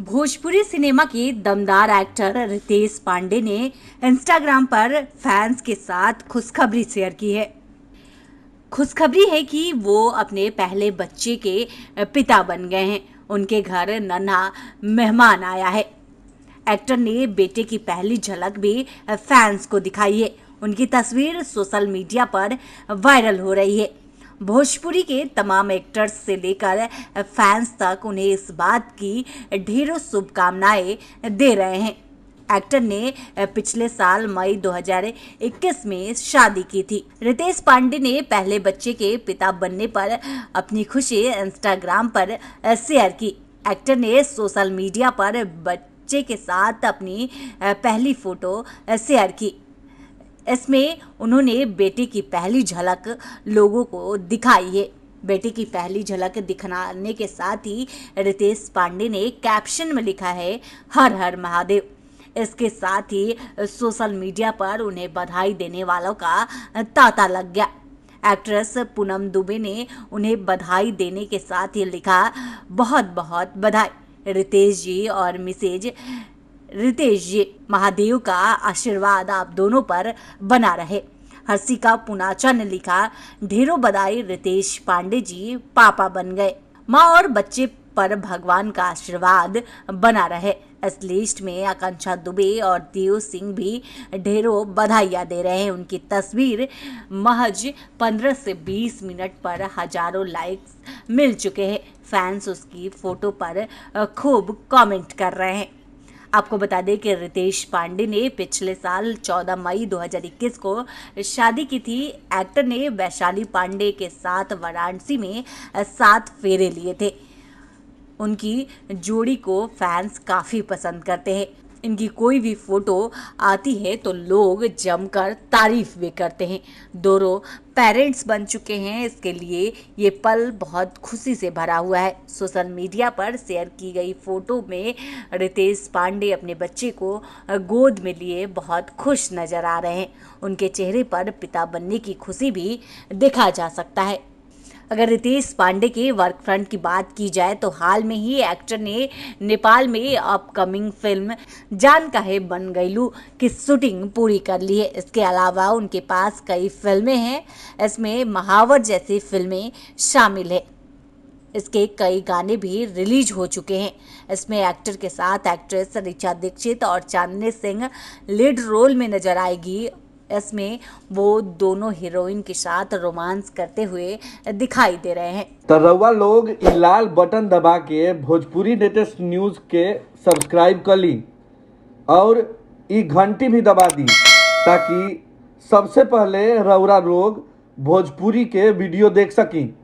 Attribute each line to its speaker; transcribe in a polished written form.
Speaker 1: Bhojpuri cinema के दमदार actor Ritesh Pandey ने इंस्टाग्राम पर फैंस के साथ खुशखबरी शेयर की है। खुशखबरी है कि वो अपने पहले बच्चे के पिता बन गए हैं। उनके घर नन्हा मेहमान आया है। एक्टर ने बेटे की पहली झलक भी फैंस को दिखाई है। उनकी तस्वीर सोशल मीडिया पर वायरल हो रही है। भोजपुरी के तमाम एक्टर्स से लेकर फैंस तक उन्हें इस बात की ढेरों शुभकामनाएं दे रहे हैं। एक्टर ने पिछले साल मई 2021 में शादी की थी। रितेश पांडे ने पहले बच्चे के पिता बनने पर अपनी खुशी इंस्टाग्राम पर शेयर की। एक्टर ने सोशल मीडिया पर बच्चे के साथ अपनी पहली फोटो शेयर की। इसमें उन्होंने बेटे की पहली झलक लोगों को दिखाई है। बेटे की पहली झलक दिखाने के साथ ही रितेश पांडे ने कैप्शन में लिखा है, हर हर महादेव। इसके साथ ही सोशल मीडिया पर उन्हें बधाई देने वालों का तांता लग गया। एक्ट्रेस पूनम दुबे ने उन्हें बधाई देने के साथ ही लिखा, बहुत बहुत बधाई रितेश जी और मिसेज रितेश जी, महादेव का आशीर्वाद आप दोनों पर बना रहे। हर्षिका पुनाचा ने लिखा, ढेरों बधाई रितेश पांडे जी पापा बन गए। माँ और बच्चे पर भगवान का आशीर्वाद बना रहे। इस लिस्ट में आकांक्षा दुबे और देव सिंह भी ढेरों बधाइयाँ दे रहे हैं। उनकी तस्वीर महज 15 से 20 मिनट पर हजारों लाइक्स मिल चुके हैं। फैंस उसकी फोटो पर खूब कमेंट कर रहे हैं। आपको बता दें कि रितेश पांडे ने पिछले साल 14 मई 2021 को शादी की थी। एक्टर ने वैशाली पांडे के साथ वाराणसी में 7 फेरे लिए थे। उनकी जोड़ी को फैंस काफ़ी पसंद करते हैं। इनकी कोई भी फोटो आती है तो लोग जमकर तारीफ भी करते हैं। दोनों पेरेंट्स बन चुके हैं, इसके लिए ये पल बहुत खुशी से भरा हुआ है। सोशल मीडिया पर शेयर की गई फोटो में रितेश पांडे अपने बच्चे को गोद में लिए बहुत खुश नजर आ रहे हैं। उनके चेहरे पर पिता बनने की खुशी भी देखा जा सकता है। अगर रितेश पांडे के वर्क फ्रंट की बात की जाए तो हाल में ही एक्टर ने नेपाल में अपकमिंग फिल्म जान काहे बन गईलू की शूटिंग पूरी कर ली है। इसके अलावा उनके पास कई फिल्में हैं। इसमें महावर जैसी फिल्में शामिल है। इसके कई गाने भी रिलीज हो चुके हैं। इसमें एक्टर के साथ एक्ट्रेस ऋचा दीक्षित और चांदनी सिंह लीड रोल में नजर आएगी। इसमें वो दोनों हीरोइन के साथ रोमांस करते हुए दिखाई दे रहे हैं।
Speaker 2: तो रउआ लोग इ लाल बटन दबा के भोजपुरी लेटेस्ट न्यूज के सब्सक्राइब कर ली और इ घंटी भी दबा दी ताकि सबसे पहले रउआ लोग भोजपुरी के वीडियो देख सकी।